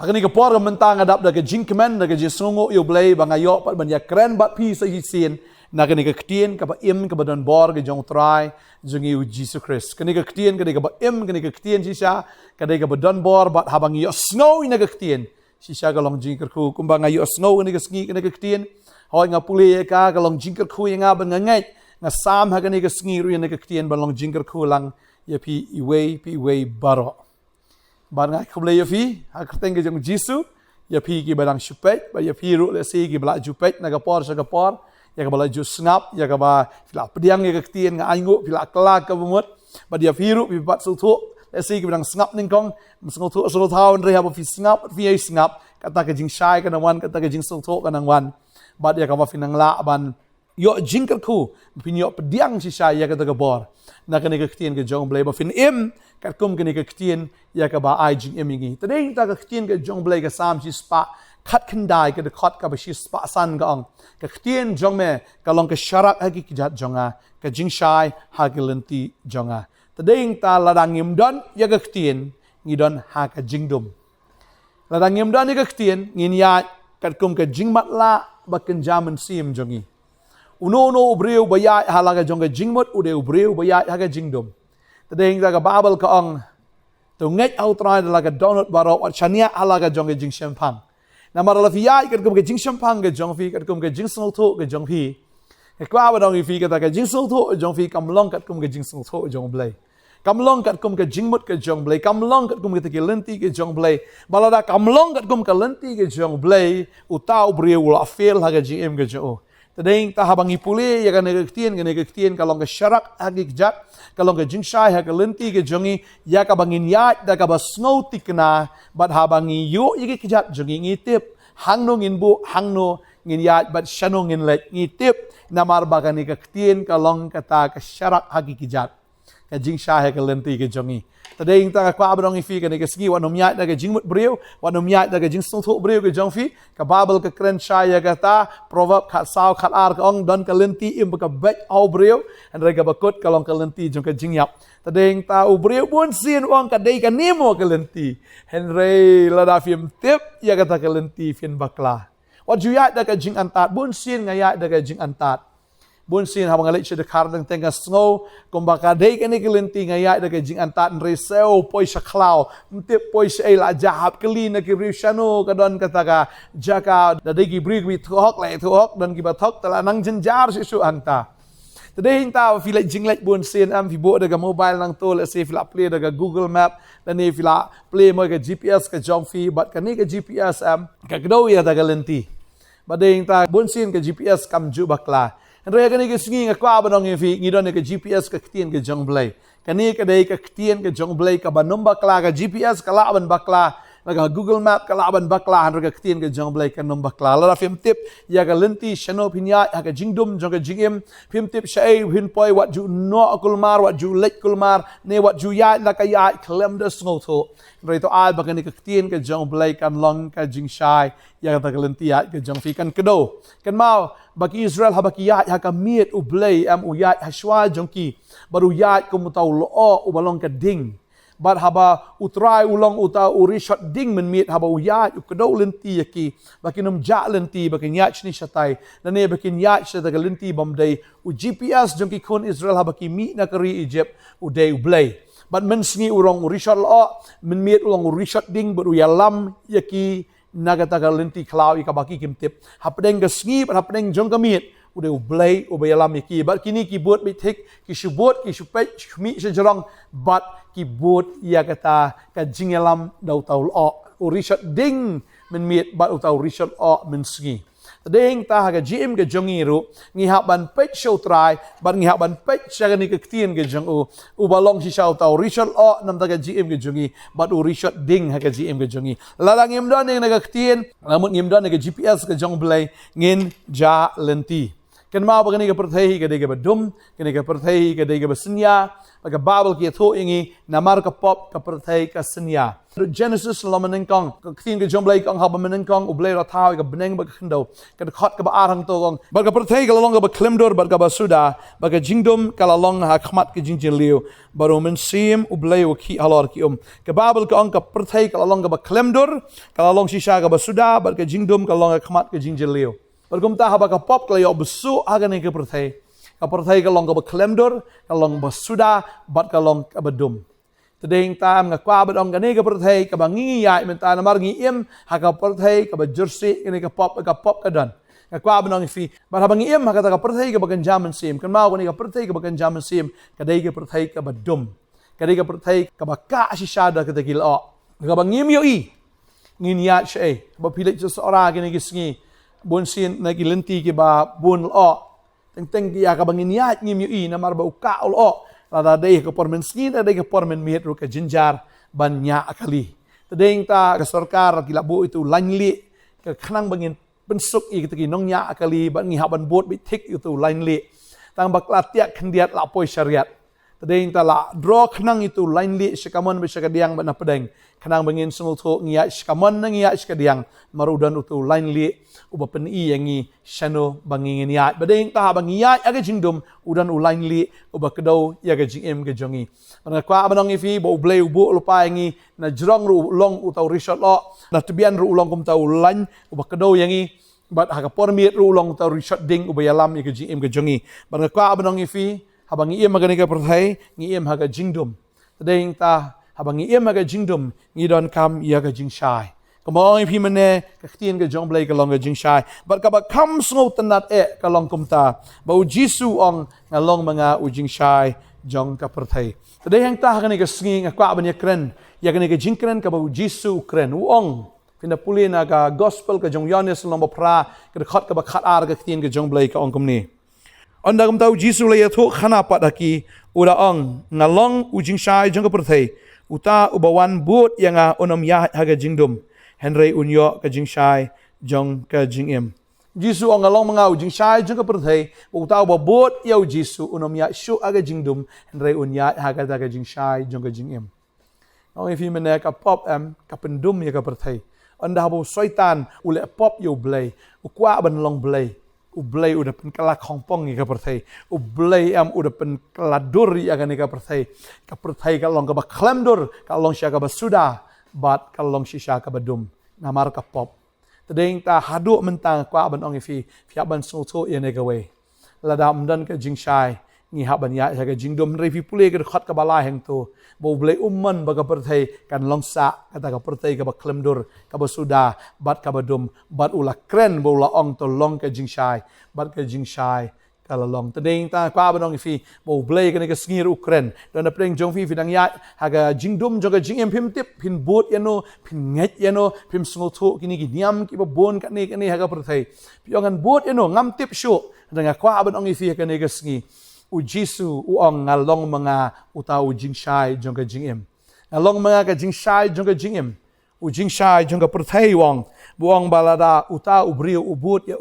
Hakani ka por mentang adap da ka jingkemen da ka jesongo yo blay bangayo pat ban ya kren bat pi sa hisin na kani ka ktien ka ba im ka ba don bor ka jong try jungi u Jesus Christ kani ka ktien kani ka ba im kani ka ktien sisa kani ka ba don bor bat habang yo snow ina ka ktien sisa ka long jingker khu kumbang ayo snow kani ka sngi kani ka ktien hoy nga puli ka long jingker khu nga ban ngai nga sam ha kani ka sngi ru ina ka ktien ban long jingker khu lang ya pi iway baro ban ngai khuble ya fi ha kerteng ka jong Jesus ya pi ki badang shupet ba ya pi ru le si ki bla jupet na ka por sa ka por ya ka bala ju snap ya ka ba fila pediang ya ka ktien nga aingu fila kelak ka bumut ba dia firu pi pat su thu le si ki badang snap ning kong msung thu so thau re ha ba fi snap fi ai snap kata ka jing shai ka nang wan kata ka jing sung thu ka nang wan ba ya ka ba finang la ban yo jing ka khu pin yo pediang si shai ya ka ta ka bor na ka ni ka ktien ka jong blay ba fin im katkum ka ni ka ktien ya ka ba ai jing emingi tadeng ta ka ktien ka jong blay ka sam si spa khat khandai ka de khot ka ba si spa san ka ong ka ktien jong me ka long ka sharak ha ki jat jonga ka jing shai ha ki lenti jonga tadeng ta ladang ngim don ya ka ktien ngi don ha ka jingdum ladang ngim don ni ka ktien ngin ya katkum ka jing mat la ba kan jaman sim jongi uno ubreu ba ya ha la ka jong ka jingmot ude ubreu ba ya ha ka jingdum tadeng ta ka babel ka ong to ngai au trai la ka donut baro wat chania ala ka jong ka jing champang na mara la fi ya ka kum ka jing champang ka jong fi ka kum ka jing sno tho ka jong fi ka kwa ba dong fi ka ta ka jing sno tho jong fi kam long ka kum ka jing sno tho jong blai kam long ka kum ka jing mut ka jong blai kam long ka kum ka ke lenti ka jong blai balada kam long ka kum ka lenti ka jong blai utau breu la fel ha ka jing em ka jo tadeng ta habang ipuli ya ka ne ka ktien ka long ka sharak hagik jat ka long ka jing shai ha ka lenti ka jongi ya ka bangin ya da ka ba snow tikna bat habangi yo yiki kijat jongi ngitip hangno ngin bu hangno ngin ya bat shano ngin let ngitip namar ba ka ni ka ktien ka long ka ta ka sharak hagik jat ka jing shai ha ka lenti ka jongi tadeng ta ka kwa ba dong ifi ka ni ka sgi wa nom ya da ka jing mut breu wa nom ya da ka jing sno tho breu ka jong fi ka babel ka kren shai ya ka ta proverb khat sao khat ar ka ong don ka lenti im ka bet au breu and re ka bakut ka long ka lenti jong ka jing yap tadeng ta u breu bun sin ong ka dei ka nemo ka lenti henry la da fim tip ya ka ta ka lenti fin bakla wa ju ya da ka jing antat bun sin nga ya da ka jing antat bun sin habang alit siya dekar ng tenga snow kung baka day ka ni kilinti ngaya da ka jing antat reseo poy sa klaw mtip poy sa ila jahap kali na kiriw siya no kadon kataka jaka da day kibrig mi tuhok lai tuhok dan kibatok tala nang janjar si su anta today hinta fila jing like bun sin am fibo daga mobile nang tol si fila play daga Google Map dan ni fila play mo ka GPS ka jong fi but kani ka GPS am ka kdo ya daga lenti badeng ta bun sin ka GPS kam ju bakla Andrea kani ka singi nga kwa ba nong fi ngidon ka GPS ka ktien ka jong blay. Kani ka day ka ktien ka jong blay ka banom bakla ka GPS ka laban bakla naga Google Map ka laban bakla handra ka ktien ka jong blay ka nom bakla. Lara film tip ya ka lenti shano pinya ha ka jingdum jong ka jingim film tip shay hin poy wat ju no kulmar wat ju lek kulmar ne wat ju ya la ka ya klem de snotho. Andrea to al ba kani ka ktien ka jong blay kan long ka jing shy ya ka lenti ya ka jong fi kan kedo. Kan mau bagi Israel habaki ya ka miet u blay am u ya hashwa jongki baru ya ko mutaw loo u balong ka ding bar haba utrai ulong uta uri shot ding men miet haba u ya u kedo lenti yaki bakinum ja lenti bakin ya ni shatai dan ne bakin ya shata ka lenti bomday u GPS jongki kon Israel habaki mi na kari Egypt u day u blay but men sngi urong uri shot loo men miet ulong uri shot ding baru ya lam yaki nagataga lenti klaw ikabaki kimtip hapdeng gasngi hapdeng jong kamit ude ublay ubayalam iki bat kini kibot bitik kisubot kisupet mi sejerong bat kibot ya kata ka jingelam dau taul o urishat ding men miet bat utau rishat o men sngi tadeng ta ga gm ga jongiru ngihap ban pet show try ban ngihap ban pet shaga ni ka ktien ga jong u balong si shaw tau rishat o nam ta ga gm ga jongi bat u rishat ding ha ga gm ga jongi ladang ngim don ning na ga ktien lamun ngim don ga GPS ga jong blay ngin ja lenti kan mau bagani ka perthei ka dega badum kini ka perthei ka dega basnya baga Bible ki tho ingi namar ka pop ka perthei ka senya Genesis lamanengkong ka khin ka jomblai kong haba menengkong ublei ra thau ka beneng ba khindo ka khot ka ba arang to kong baga perthei ka long ka ba klemdor baga ba suda baga jingdom ka long ha khmat ka jingjin liu baro men sim ublei wa ki halor ki ka Bible ka ong ka perthei ka long ka ba klemdor ka long shisha ka ba suda baga jingdom ka long ka khmat ka jingjin liu Bergumta haba ka pop kalayo besu agane ke perthai ka long ka klemdor ka long basuda bat ka long ka badum tedeng tam nga kwa badong gane ka perthai ka bangi ya menta namar ngiem ha ka perthai ka jersey kene ka pop ka dan ka kwa badong fi bat habang ngiem ha ka perthai ka bagan jaman sim kan mau kene ka perthai ka bagan jaman sim ka dei ka perthai ka badum ka dei ka perthai ka baka shisada ka tegilo ka bangim yo i ngin ya che ba pilit seorang kene gisngi Bun sin nagi lenti ki ba bun lo teng ki ya ka bangin ya ngim yu na mar ba uka lo la dei ka pormen skin dei ka pormen miet ru ka jinjar ban nya akali tedeng ta ka sarkar ki labu itu lanli ka khnang bangin pensuk i ki nong nya akali ban ngi haban bot bi thik itu lanli tang bakla tiak khendiat la poi syariat tedeng ta la draw khnang itu lanli syakaman be syakadiang ban pedeng khnang bangin sungul tho ngia syakaman ngia syakadiang marudan itu lanli uba peni yangi shano bangingin ya badeng ta bangi ya aga jingdom udan ulain li uba kedau ya ga jingem ga jongi ana kwa banong ifi bo blay ubu lupa yangi na jrong ru long utau rishot lo na tubian ru long kum tau lan uba kedau yangi bat ha ka pormiet ru long utau rishot ding uba yalam ya ga jingem ga jongi bana kwa banong ifi habangi iem magani ka perthai ngi iem ha ga jingdom badeng ta habangi iem ha ga jingdom ngi don kam ya ga jingshai Kamong ipi mene kaktian ke jong blay kalong ke jing shai bat kaba kam sngo tanat kalong kumta ba ujisu ong ngalong mga ujing shai jong ka perthai tadai hang ta kani ka sngi nga kwa banya kren ya kani ka jing kren ka ba ujisu kren uong pinda puli na ka gospel ka jong yones long ba pra ka khot ka ba khat ar ka kaktian ke jong blay ka ong kumni onda kumta ujisu lay tho khana pat haki ura ong ngalong ujing shai jong ka perthai uta ubawan but yang onom ya haga jingdom Henry unyo ka jing shai jong ka jing em. Jisu ang along mga jing shai jong ka perthai utau ba bot yaw Jisu unom ya shu aga jing dum Henry unya haga ka jing shai jong ka jing em. Ang ifi mena ka pop em ka pendum ya ka perthai. Anda bo soitan ule pop yo blay ukwa ban long blay u blay udah pen kala khongpong ya ka perthai u blay em udah pen kala dur ya ka perthai ka long ka ba klemdur ka long sya ka ba suda bat kalong shisha ka badum namar ka pop tedeng ta hadu mentang kwa ban ong ifi phia ban so tho ye ne ka we lada mdan ka jing shai ngi ha ban ya ka jing dom re fi pule ka khat ka bala heng to bo ble umman ba ka perthai kan long sa kata ka perthai ka ba klemdur ka ba suda bat ka badum bat ula kren bo la ong to long ka jing shai bat ka jing shai kalalong tedeng ta kwa banong ifi bo blay kan ka sngir ukren dan na preng jong fi fidang ya haga jingdum joga jingem phim tip phin bot yano phin nget yano phim sngo tho kini gi niam ki ba bon ka ni haga perthai piongan bot yano ngam tip shu danga kwa banong ifi ka ni ka sngi u Jisu u ong ngalong mga utau jing shai jong ka jingem ngalong mga ka jing shai jong ka jingem u jing shai jong ka perthai wong buang balada uta ubriu ubut ya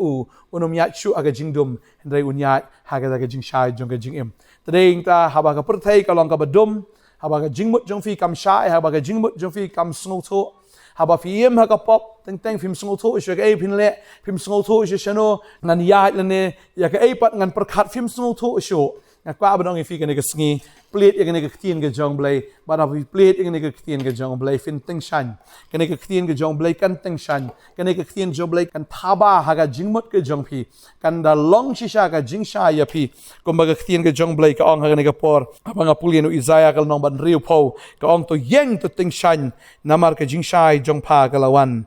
unom ya chu aga jingdum hendrai unya haga aga jing shai jong ka jingem tadeng ta haba ka perthai ka long ka badum haba ka jingmut jong fi kam shai haba ka jingmut jong fi kam sngo tho haba fi yem ha ka pop teng phim sngo tho isha ka ei phin le phim sngo tho isha shano ngan ya lene ya ka ei pat ngan perkhat phim sngo tho isho nga kwa badong ifi ka ne ka sngi plate ya ka ne ka ktien ka jong blay bara fi plate ya ka ne ka ktien ka jong blay fin teng shan ka ne ka ktien ka jong blay kan teng shan ka ne ka ktien jong blay kan thaba haga jingmut ka jong phi kan da long shisha ka jing sha ya phi kom ba ka ktien ka jong blay ka ong haga ne ka por apa nga pulien u Isaiah kal nong ban riu pho ka ong to yeng to teng shan namar ka jing shai jong pha ka lawan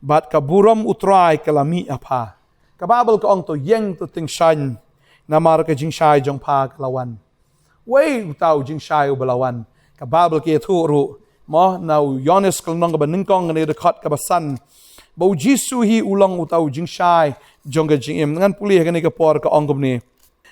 bat ka buram utrai ka lami apa ka babel ka ong to yeng to teng shan namar ka jing shai jong pha ka lawan way utau jing shai u balawan ka babel ke thu ru mo nau yones kal nong ba ningkong ne de khat ka basan bo Jisu hi ulong utau jing shai jong ka jing em ngan puli ka ne ka por ka ong ni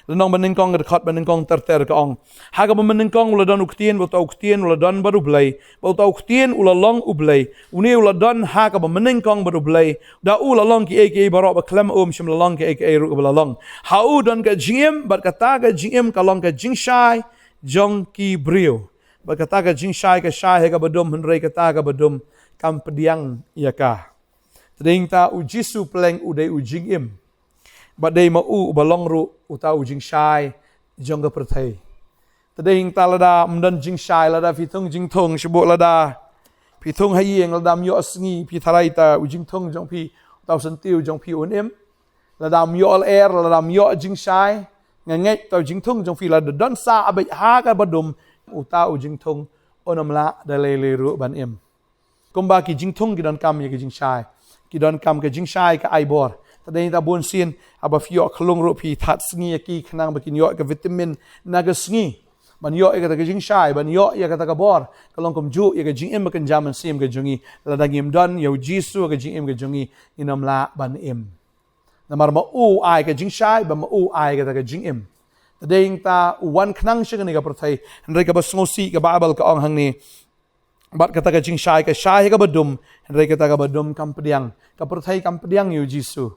Lenong beningkong dekat beningkong terter ke ong. Haga beningkong ula don uktien ula don baru belai. Bau uktien ula long ublai. Uni ula don haga beningkong baru belai. Da ula long ki eke barok beklem shim la long ki eke ru bala long. Hau don ke jingim bat kata ke jingim kalong ke jingshai jong ki brio. Bat kata ke jingshai ke shai ke bedum henrei kata ke bedum kam pediang iaka. Tading ta ujisu pleng udai ujingim. Badai mau balong ru utau jing shai jong ke perthai. Tading ta lada mdan jing shai lada fitung jing thong shibuk lada. Fitung hayeng lada myo asngi pi tharai ta ujing thong jong pi utau sentiu jong pi unem. Lada myo al air lada myo jing shai nganget tau jing thong jong pi lada don sa abet ha ka badum utau jing thong onam la dalele ru ban em. Kumba ki jing thong ki don kam ye ki jing shai. Ki don kam ke jing shai ka ai bor. Tadai ta bon sin aba fio khlung ro phi that sngi ki khnang ba kin yo ka vitamin na ga sngi ban yo ka ta jing shai ban yo ya ka ta ka bor kalong kum ju ya ka jing em kan jaman sim ka jungi la da ngim don yo jisu ka jing em ka jungi inam la ban em namar ma u ai ka jing shai ba ma u ai ka ta ka jing em tadai ta wan khnang shi ka ni ka prothai ndai ka ba sngosi ka babal ka ong hang ni bat kata ka jing shai ka badum ndai ka ta ka badum kam pediang ka prothai kam pediang yo jisu.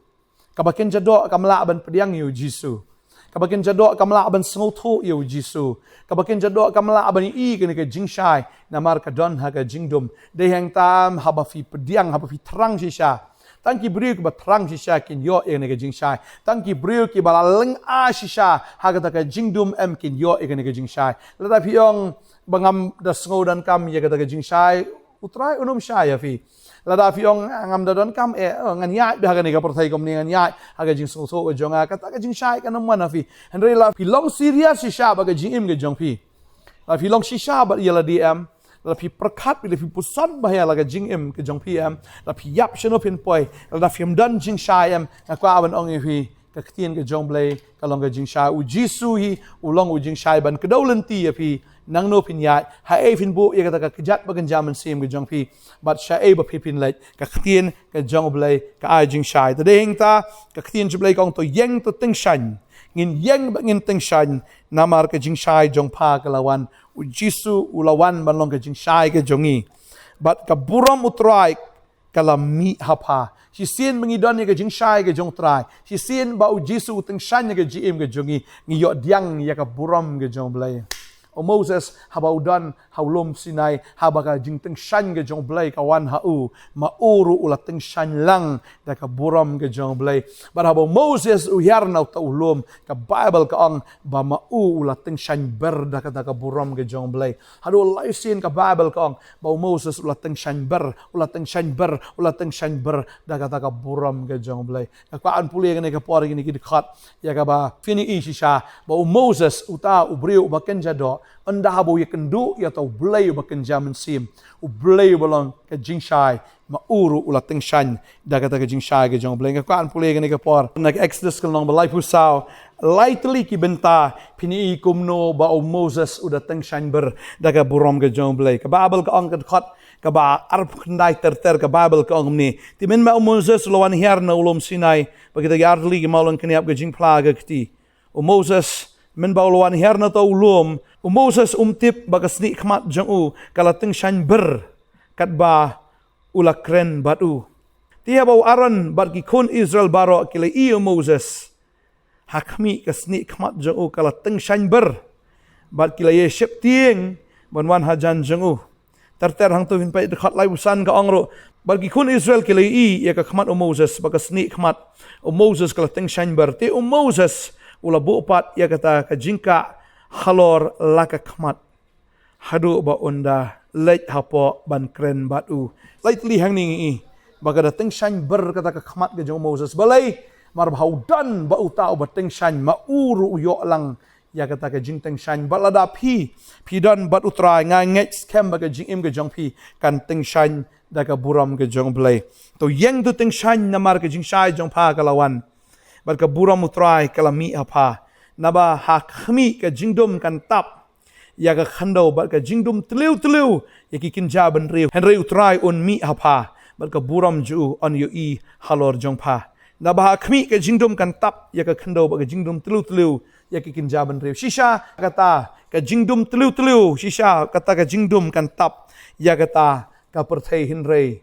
Kabakin jadok kamla ban pediang yu Jisu. Kabakin jadok kamla ban sengotho yu Jisu. Kabakin jadok kamla ban I kene ke jingshai namar ka don ha ka jingdum. De hang tam haba fi pediang haba fi terang shisha. Tangki beriu ke terang shisha kin yo kene ke jingshai. Tangki beriu ke bala leng a shisha ha ka ta ka jingdum em kin yo kene ke jingshai. Lada fi yong bangam da sengo dan kam ya ka ta ka jingshai utrai unum shai ya fi. Lada fiong ngam dadon kam ngan yaid bihaga ni ka perthai kom ni ngan yaid haga jing so so jong ka ta ka jing shai ka nam mana fi henry la fi long serious si sha ba ka jing im ke jong fi la fi long si sha ba yala dm la fi perkhat bi la fi pusan ba ya la ka jing im ke jong fi am la fi yap sheno pin poi la fi dan jing shai am ka ban ong fi ka ktien ke jong blai ka long ka jing shai u jisu hi u long u jing shai ban ka dawlanti ya fi nang no pin yat ha e fin bu ya ka ka kjat ba kan jaman sim ke jong fi bat sha e ba pin lai ka ktien ka jong blai ka ai jing shai ta ding ta ka ktien blai kong to yeng to ting shan ngin yeng ba ngin ting shan namar ka jing shai jong pa ka lawan u jisu u lawan ban long ka jing shai ka jongi bat ka buram utrai kala mi hapa si sien mengidon ka jing shai ka jong trai si sien ba u jisu ting shan ka jim ka jongi ngi yo diang ya ka buram ka jong blai. O Moses haba udan haulum Sinai haba ka jing teng shan ke jong blai kawan hau mauru ulat teng shan lang da ka buram ke jong blai bar haba Moses uyar na ta ulum ka Bible ka ang ba mau ulat teng shan ber da ka buram ke jong blai hadu lai sin ka Bible ka ang ba Moses ulat teng shan ber ulat teng shan ber ulat teng shan ber da ka buram ke jong blai ka an puli ne ka por ni ki khat ya ka ba fini i sha ba Moses uta ubriu ba ken jado anda habo ya kendu ya tau blay ba kan jaman sim u blay balong ka jing shai ma uru ula teng shan da ka jing shai ka jong blay ka an pule ka ni ka por na Exodus ka long balai pusau lightly ki benta pini kumno ba o Moses uda teng shan ber da ka burom ka jong blay ka babel ka ang ka khat ka ba arp khandai ter ka babel ka ang ni ti men ma o Moses lawan hiar na ulum Sinai ba kita yardli ki malon kaniap ka jing plaga kti o Moses men baulawan herna to ulum Moses tip bagasni khmat jong kalating shan ber kat ba ulakren batu tia bau aran bar ki kun Israel baro kile i Moses hakmi kasni khmat jong kalating shan ber bar kile ye shep tieng banwan hajan jong ter hang to hin pai khat lai usan ka angro bar ki kun Israel kile i ya ka khmat Moses bagasni khmat Moses kalating shan ber ti Moses ula bupat ya kata ka jingka halor laka khmat hadu ba onda leit hapo ban kren batu lightly hang ni baga da teng shan ber kata ka khmat ke jong Moses balai mar baudan ba uta ba teng shan ma uru yo lang ya kata ka jing teng shan balada phi dan bat utra nga ngai scam ba ka jing im ke jong phi kan teng shan da ka buram ke jong blai to yeng tu teng shan na mar ke jing shai jong pha ka lawan bar ka buram utrai kala mi apa naba hakmi ka jingdom kan tap ya ka khando bar ka jingdom tliu ya ki kinja ban riu henry utrai on mi apa bar ka buram ju on yu i halor jong pha naba hakmi ka jingdom kan tap ya ka khando bar ka jingdom tliu ya ke kinjaban reu shisha kata ka jingdum telu shisha kata ka jingdum kan tap ya kata ka perthei hin rei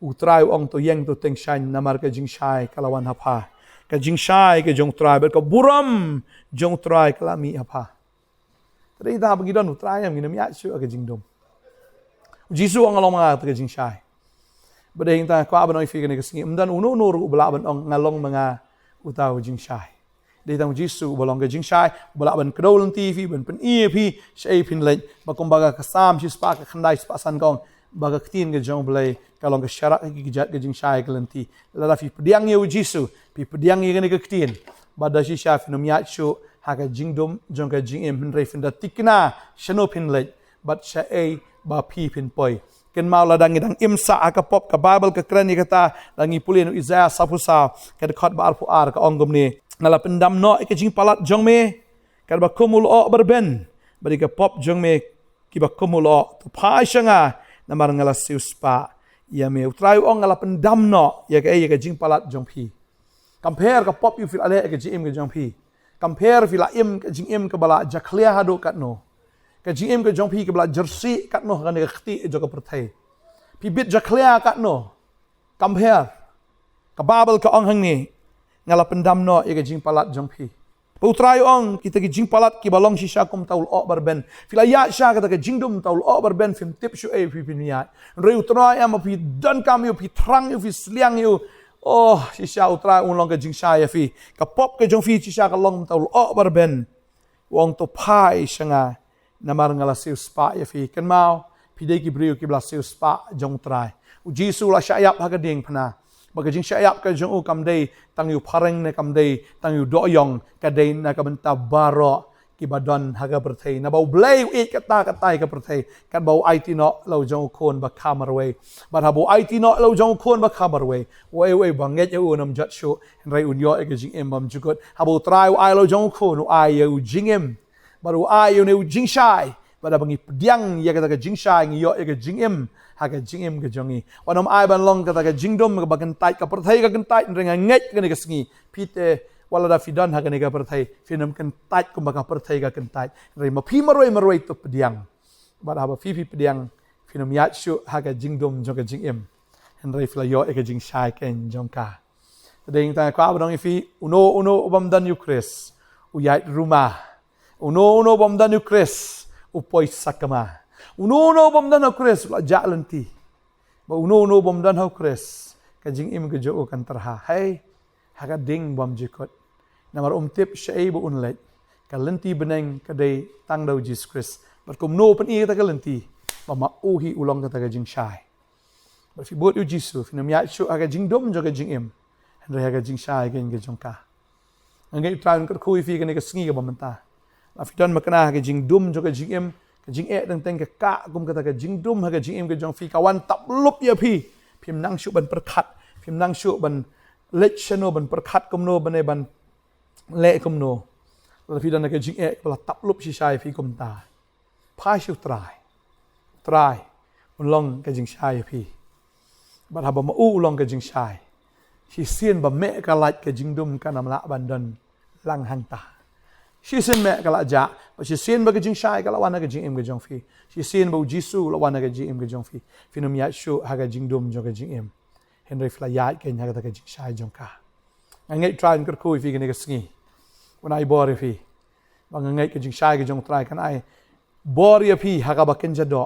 utrai ong to yeng to teng shan namar ka jingshai kalawan hapa ka jingshai ke jong trai ber ka buram jong trai kalami hapa tadi dah bagi don utrai am nginam ya shu ka jingdum jisu ong along mga ka jingshai badai ta kwa banoi fi ka ne ka singi umdan uno ru bala ban ong ngalong mga utau jingshai dei tang jisu balong ka jingshai bala ban kdol TV ban pen EP shai pin lej bakom baga ka sam shi spa ka khandai spa san kong baga ktin ke jong blai kalong ke syarat ke jat ke jingshai kelenti la fi pediang yu jisu pi pediang ye ne ke ktin bada shi shaf no myat shu ha ka jingdom jong ka jingem hin rei finda tikna shano pin lej bat shai ba pi pin poi ken mau la dang imsa ka pop ka bible ka krani kata dangi pulin Isaiah sapusa ka khot ba arpu ar ka ongom ni ngala pendam no ke jing palat jong me ka ba kumul o berben bari ka pop jong me ki ba kumul o to pa shanga namar ngala siuspa ya me utrai ong ngala pendam no ya ka jing palat jong pi compare ka pop you feel ale ka jing ke jong pi compare feel im ka jing im ka bala jaklia hado kat no ka jing ke jong pi ke bala jersey kat no kan ka khti jo ka perthai pi bit jaklia kat no compare ka babel ka ong hang ni ngala pendam no ya ka jing palat jong pi Putrai ong kita ke jing palat ki balong shisha kum taul o barben filaya sha kata ke jingdum taul o barben film tip shu e pi niat reu trai am pi dan kam yu pi trang yu pi sliang yu oh shisha utrai un long ke jing sha ya fi ka pop ke jong fi shisha ka long taul o barben wong to pai shanga namar ngala siu spa ya fi kan mau pi de ki briu ki bla siu spa jong trai u jisu la sha yap ha ka ding phana baga jing syayap ka jong kam dei tang yu pareng ne kam dei tang yu doyong ka dei na ka benta baro ki badon haga perthei na bau blai it kata ka perthei kan bau it no lo jong kon ba kamar we ba ha bau it no lo jong kon ba kamar we banget yu nam jat shu rai un yo ka jing em bam jukot ha bau trai ai lo jong kon ai yu jing em baru ai yu ne jing shai ba bangi pediang ya kata ka jing shai ngi yo ka jing em haga jingim ke jongi wanom ai ban long kata ka jingdom ka bagan tait ka perthai ka gentait renga nget ka ne ka sngi pite wala da fidan haga ne ka perthai finam kan tait ku baka perthai ka gentait re ma phi maroi to pediang ba ha ba fi pediang finam yat shu haga jingdom jonga jingim hen re fla yo e ka jing shai ken jongka ding ta kwa ba dong fi uno bam dan yu kris u yat rumah uno bam dan yu kris u poi sakama uno bom dan kres la jalenti ba uno bom dan kres ka jing im ke jo kan terha hai haga ding bom jikot namar tip shai bu unlet ka lenti beneng ka dei tang dau Jesus Christ bar kum no pen i ta ka lenti ba ma uhi ulong ka ta ka jing shai ba fi bot u jisu fi nam ya shu haga jing dom jo ka jing im han haga jing shai ken ke jong ka ngai tran ka khu fi ka ne ka sngi ka bamta la fi dan makna haga jing dum jo ka jing im jing dang teng ke ka kum kata ke jing dum ha ke jing im ke jong fi kawan tap lup ya pi phim nang shu ban perkhat phim nang shu ban lech chano ban perkhat kum no ban ban le kum no la fi dan ke jing bala tap lup shi shai fi kum ta phai shu trai un long ke jing shai pi ban ha ba ma u long ke jing shai shi sien ba me ka lait ke jing dum ka nam la ban dan lang hang ta shi sin me ka la ja ba shi sin ba ke jing shai ka la wan ke jing im ke jong fi shi sin ba jisu la wan ke jing im ke jong fi finum ya shu ha ke jing dum jo ke jing im henry fla ya ke nya ka ke jing shai jong ka ngai try kan ko fi ke ne ke sngi wan ai bor fi ba ngai ke jing shai ke jong try kan ai bor ya fi ha ka ba ken ja do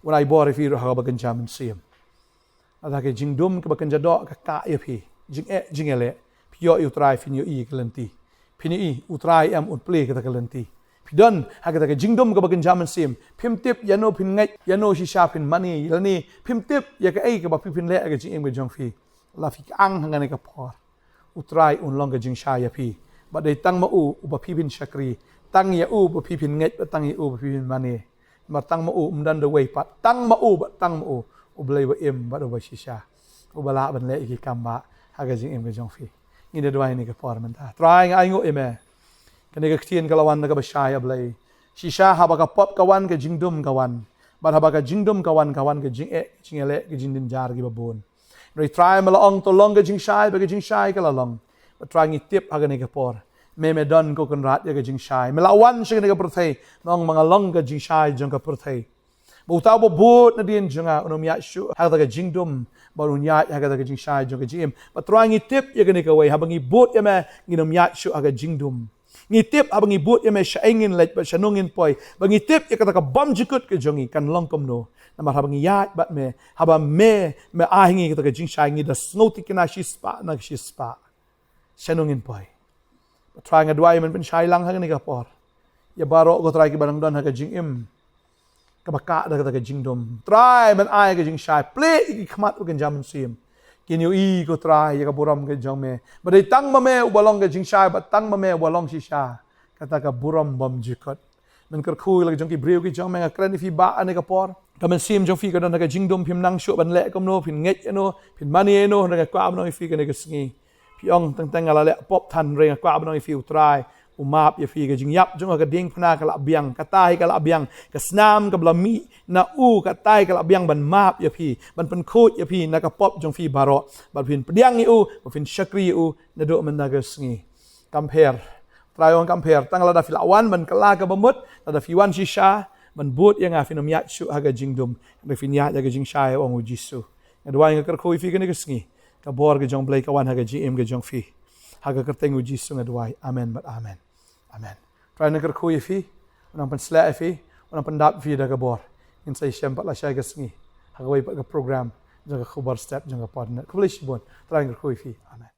wan ai bor fi ro ha ba ken ja min sim ada ke jing dum ke ba ken ja do ka ya fi jing ele pi yo try fin yo i ke lenti Pini utrai am play kata kalenti. Pidon hagata ke jingdom ka bagan jaman sim. Pim tip yano pin ngai yano si shapin money yalni pim tip ya ka ai ka ba pipin le ka jing jong fi. La fi ang hangane ka por. Utrai long ka jing sha ya pi. Ba dai tang ma u ba pipin shakri. Tang ya u ba pipin ngai ba tang ya u ba pipin money. Ma tang ma u dan the way pat tang ma u ba tang ma u blai ba em ba do ba si sha. U bala ban le ki kamba haga jing jong fi. Ini dua ini ke por menta. Try ngai ngo eme. Kene ke ktien kalawan na ka bashaya blai. Shisha haba ka pop kawan ke jingdum kawan. Bar haba ka jingdum kawan ke jingele ke jindin jar ki babon. Noi try mala ong to long ke jingshai ba ke jingshai kala long. But try ngi tip haga ne ke por. me don ko kan rat ya ga jing shai me lawan shi ga prothei nong mga long ga jing shai jong ka prothei bu tao bo but na din jonga unom ya shu ha ga jing dum ba un ya ga ga jing shai jong ga jim ba trang tip ya ga ni ka wei ha bangi but ya me nginom ya shu ga jing dum ngi tip abangi but ya me shaingin let ba shanungin poi bangi tip ya ka bam jikut ke jongi kan long kom no na mar habangi ya bat me haba me ahingi ka jing shai ngi da snoti kina shi spa na shi spa shanungin poi try nga dwai man pen shai lang ha ni ka por ya baro ko try ki barang don ha ka jing im ka baka da ka jing dom try man ai ka jing shai play ki khmat ko kan jam sim kin yu i ko try ya ka buram ka jong me ba dei tang ma me ubalong ka jing shai ba tang ma me ubalong si sha kata ka buram bam jikot man kar khui la jong ki breu ki jong me ka kran fi ba ani ka por ka man sim jong fi ka don ka jing dom phim nang shu ban le kom no phin nget no phin mani no na ka kwa no fi ka ni ka sngi piong tang ala le pop than ring kwa ba no fi utrai umap ya fi ka jing yap jong ka ding phna ka la biang ka tai ka la biang ka snam ka blami na u ka tai ka la biang ban map ya fi ban pen khut ya fi na ka pop jong fi baro ban phin pdiang i u ban phin shakri u na do man na ga sngi compare try on compare tang la da fi lawan ban kala ka bamut la da fi wan shisha ban but yang a finom ya shu ha ga jing dum da fin ya ga jing sha ong u jisu adwai nga kar khoi fi ka ni ga sngi ka bor ga jong blai ka wan ha ga gm ga jong fi ha ga kerteng u jisu adwai amen but amen amen try na kar khoi fi unang pan sla fi unang pan dap fi da ga bor in sai shem pat la sha ga sngi ha ga wai pa ga program jang ga khubor step jang ga potternet kublish bon try kar khoi fi amen